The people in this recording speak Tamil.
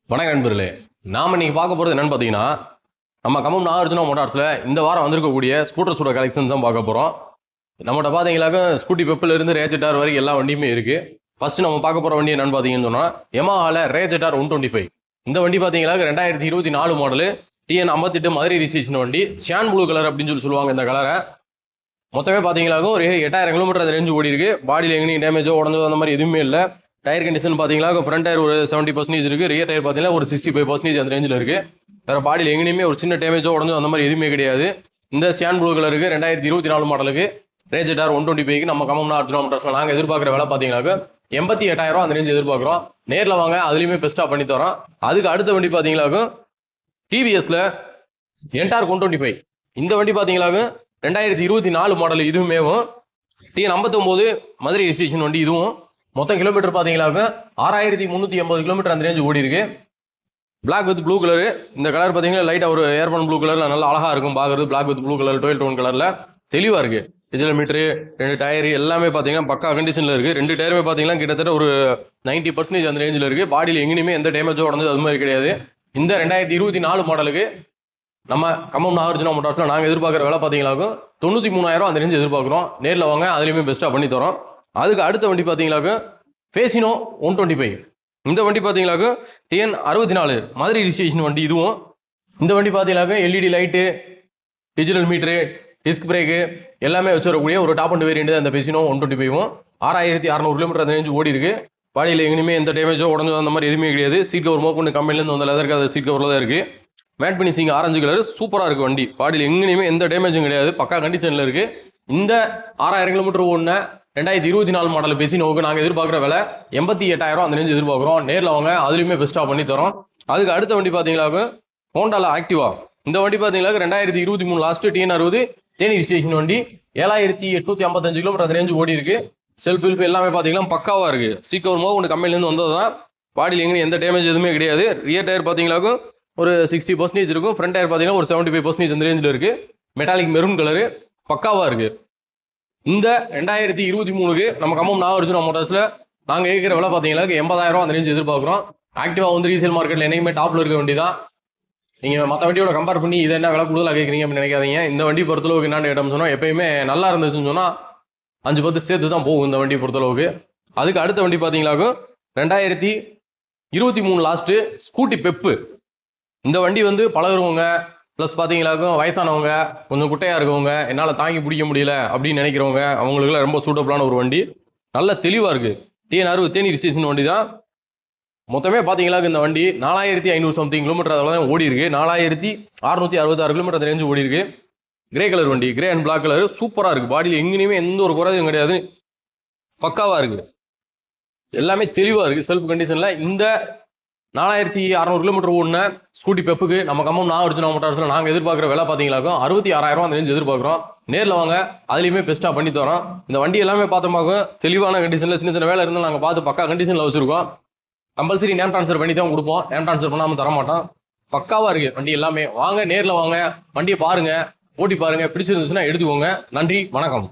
வணக்கம் நண்பர்களே. நாம் இன்னைக்கு பார்க்க போகிறது என்னன்னு பார்த்தீங்கன்னா, நம்ம கம்பம் நாகார்ஜுனா மோட்டார்ஸில் இந்த வாரம் வந்திருக்கக்கூடிய ஸ்கூட்டர்ஸோட கலெக்ஷன் தான் பார்க்க போகிறோம். நம்மகிட்ட பார்த்தீங்கன்னாக்க ஸ்கூட்டி பெப்பிலிருந்து ரேஜெட்டார் வரைக்கும் எல்லா வண்டியுமே இருக்குது. ஃபஸ்ட்டு நம்ம பார்க்க போகிற வண்டி என்னன்னு பார்த்தீங்கன்னு சொன்னால் யமஹாவில் ரேஜெட்டார் 125. இந்த வண்டி பார்த்தீங்கன்னா 2024 மாடலு TN 58 மதுரை ரிஜிஸ்ட்ரேஷன் வண்டி. ஷான் ப்ளூ கலர் அப்படின்னு சொல்லுவாங்க இந்த கலரை. மொத்தமே பார்த்தீங்கன்னா ஒரு 8000 கிலோமீட்டர் அந்த ரேஞ்சு ஓடி இருக்குது. பாடியில் எங்கேயும் டேமேஜோ உடஞ்சோ அந்த மாதிரி எதுவுமே இல்லை. டயர் கண்டிஷன் பார்த்தீங்கன்னா ஃப்ரண்ட் டயர் ஒரு 70% இருக்குது. ரியர் டயர் பார்த்தீங்கன்னா ஒரு 65% அந்த ரேஞ்சில் இருக்குது. வேறு பாடியில் எங்கேயுமே ஒரு சின்ன டேமேஜோ உடஞ்சோ அந்த மாதிரி எதுவுமே கிடையாது. இந்த ஷான் ப்ளூ கலருக்கு 2024 மாடலுக்கு ரேஜெட்டார் 125க்கு நம்ம கம்பம் நாகார்ஜுனா மோட்டார்ஸில் நாங்கள் எதிர்பார்க்குற விலை பார்த்தீங்கன்னாக்க 88,000 அந்த ரேஞ்சு எதிர்பார்க்குறோம். நேரில் வாங்க, அதுலேயுமே பெஸ்ட்டாக பண்ணி தரோம். அதுக்கு அடுத்த வண்டி பார்த்தீங்கன்னாக்க டிவிஎஸ்ல என்டார் 125. இந்த வண்டி பார்த்தீங்கன்னாக்க 2024 மாடல். இதுவுமேவும் TN 59 மதுரை ரிஜிஸ்ட்ரேஷன் வண்டி. இதுவும் மொத்தம் கிலோமீட்டர் பார்த்தீங்கன்னாக்க 6380 கிலோமீட்டர் அந்த ரேஞ்சு ஓடி இருக்கு. Black with blue colour. இந்த கலர் பார்த்தீங்கன்னா லைட்டாக ஒரு ஏர்பன் ப்ளூ கலரில் நல்லா அழகாக இருக்கும் பார்க்குறது. Black with blue colour 12 tone கலரில் தெளிவாக இருக்குது. டிஜிட்டல் மீட்ரு, 2 டயரு எல்லாமே பார்த்தீங்கன்னா பக்கா கண்டிஷனில் இருக்குது. 2 டயருமே பார்த்தீங்கன்னா கிட்டத்தட்ட ஒரு 90% அந்த ரேஞ்சில் இருக்குது. பாடியில் எங்கேயுமே எந்த டேமேஜோ உடஞ்சது அது மாதிரி கிடையாது. இந்த 2024 மாடலுக்கு நம்ம கம்பம் நாகார்ஜுனா மோட்டார்ஸில் நாங்கள் எதிர்பார்க்குற விலை பார்த்தீங்கன்னாக்கும் 93,000 அந்த ரேஞ்சு எதிர்பார்க்குறோம். நேரில் வாங்க, அதுலேயுமே பெஸ்ட்டாக பண்ணி தரோம். அதுக்கு அடுத்த வண்டி பார்த்தீங்கன்னாக்க ஃபேசினோ 125. இந்த வண்டி பார்த்தீங்கன்னாக்க TN 64 மதுரை ரிஜிஸ்ட்ரேஷன் வண்டி. இதுவும் இந்த வண்டி பார்த்தீங்கன்னாக்க LED light, digital meter, disc brake எல்லாமே வச்சுருக்கக்கூடிய ஒரு டாப் அண்ட் வேரியண்ட் அந்த ஃபேசினோ 125வும் 6600 கிலோமீட்டர் அந்த ரேஞ்சு ஓடி இருக்கு. பாடியில் எங்கேயுமே எந்த டேமேஜோ உடஞ்சோ அந்த மாதிரி எதுவுமே கிடையாது. சீட் கவர் மோக்கொண்டு கம்பெனிலேருந்து வந்த லெதருக்கு அது சீட் கவரில் தான் இருக்குது. மேட் பினிஷிங் ஆரஞ்சு கலர் சூப்பராக இருக்குது வண்டி. பாடியில் எங்கேயுமே எந்த டேமேஜும் கிடையாது. பக்கா கண்டிஷனில் இருக்குது. இந்த 6000 கிலோமீட்டர் ஓடின 2024 மாடல் ஃபேசினோவுக்கு நாங்கள் எதிர்பார்க்குற விலை 88,000 அந்த ரேஞ்சு எதிர்பார்க்குறோம். நேரில் வாங்க, அதுலேயுமே பெஸ்ட்டாக பண்ணி தரோம். அதுக்கு அடுத்த வண்டி பார்த்தீங்கன்னாக்க ஹோண்டாவில் ஆக்டிவா. இந்த வண்டி பார்த்தீங்கன்னாக்க 2023 லாஸ்ட்டு TN 60 தேனி ரிஜிஸ்ட்ரேஷன் வண்டி. 7855 கிலோமீட்டர் அந்த ரேஞ்சு ஓடி இருக்குது. செல்ஃப் ஹெல்ப் எல்லாமே பார்த்தீங்கன்னா பக்காவாக இருக்குது. சீட் கவர் ஒன்று கம்பெனிலேருந்து வந்தது தான். பாடியில் எங்கேயும் எந்த டேமேஜ் எதுவுமே கிடையாது. ரியர் டயர் பார்த்தீங்கன்னாக்க ஒரு 60% இருக்கும். ஃப்ரண்ட் டயர் பார்த்தீங்கன்னா ஒரு 75% அந்த ரேஞ்சில் இருக்குது. மெட்டாலிக் மெரூன் கலரு பக்காவாக இருக்குது. இந்த 2023க்கு நம்ம கம்பம் நாகார்ஜுனா மோட்டார்ஸில் நாங்கள் கேட்குற விலை பார்த்தீங்கன்னா 80,000 அந்த ரேஞ்சு எதிர்பார்க்குறோம். ஆக்டிவா வந்து ரீசேல் மார்க்கெட்டில் என்னைக்குமே டாப்பில் இருக்க வண்டி தான். நீங்கள் மற்ற வண்டியோட கம்பேர் பண்ணி இதை என்ன விலை கூடுதலாக கேட்குறீங்க அப்படின்னு நினைக்காதீங்க. இந்த வண்டி பொறுத்தளவுக்கு என்னென்னு கேட்டோம்னு சொன்னால் எப்பயுமே நல்லா இருந்துச்சுன்னு சொன்னால் 5-10 சேர்த்து தான் போகும் இந்த வண்டி பொறுத்தளவுக்கு. அதுக்கு அடுத்த வண்டி பார்த்தீங்கன்னாக்க 2023 லாஸ்ட்டு ஸ்கூட்டி பெப்பு. இந்த வண்டி வந்து பழகுறவங்க ப்ளஸ் பார்த்தீங்கன்னாக்கும் வயசானவங்க, கொஞ்சம் குட்டையாக இருக்கவங்க, என்னால் தாங்கி பிடிக்க முடியல அப்படின்னு நினைக்கிறவங்க அவங்களுக்குலாம் ரொம்ப சூட்டபுளான ஒரு வண்டி. நல்ல தெளிவாக இருக்குது. TN 60 தேனி ரிஜிஸ்ட்ரேஷன் வண்டி தான். மொத்தமே பார்த்தீங்கன்னாக்க இந்த வண்டி 4500 சம்திங் கிலோமீட்டர் அதில் தான் ஓடி இருக்குது. 4666 கிலோமீட்டர் அந்த ரேஞ்சு ஓடி இருக்குது. கிரே கலர் வண்டி, கிரே அண்ட் பிளாக் கலர் சூப்பராக இருக்குது. பாடியில் எங்கேயுமே எந்த ஒரு குறையும் கிடையாது. பக்காவாக இருக்குது. எல்லாமே தெளிவாக இருக்குது. செல்ஃப் கண்டிஷனில் இந்த 4600 கிலோமீட்டர் ஓடின ஸ்கூட்டி பெப்புக்கு நம்ம கம்பம் நாகார்ஜுனா மோட்டார்ஸில் நாங்கள் எதிர்பார்க்குற விலை பார்த்தீங்கன்னாக்கும் 66,000 அந்த ரேஞ்சு எதிர்பார்க்குறோம். நேரில் வாங்க, அதுலேயுமே பெஸ்ட்டாக பண்ணி தரோம். இந்த வண்டி எல்லாமே பார்த்தோமாக்கும் தெளிவான கண்டிஷனில் சின்ன சின்ன வேலை இருந்தால் நாங்கள் பார்த்து பக்கா கண்டிஷனில் வச்சுருக்கோம். கம்பல்சரி நேம் ட்ரான்ஸ்ஃபர் பண்ணி தான் கொடுப்போம். நேம் ட்ரான்ஸ்ஃபர் பண்ணாமல் தரமாட்டோம். பக்காவாக இருக்குது வண்டி எல்லாமே. வாங்க, நேரில் வாங்க, வண்டியை பாருங்கள், ஓட்டி பாருங்கள், பிடிச்சிருந்துச்சுன்னா எடுத்துக்கோங்க. நன்றி, வணக்கம்.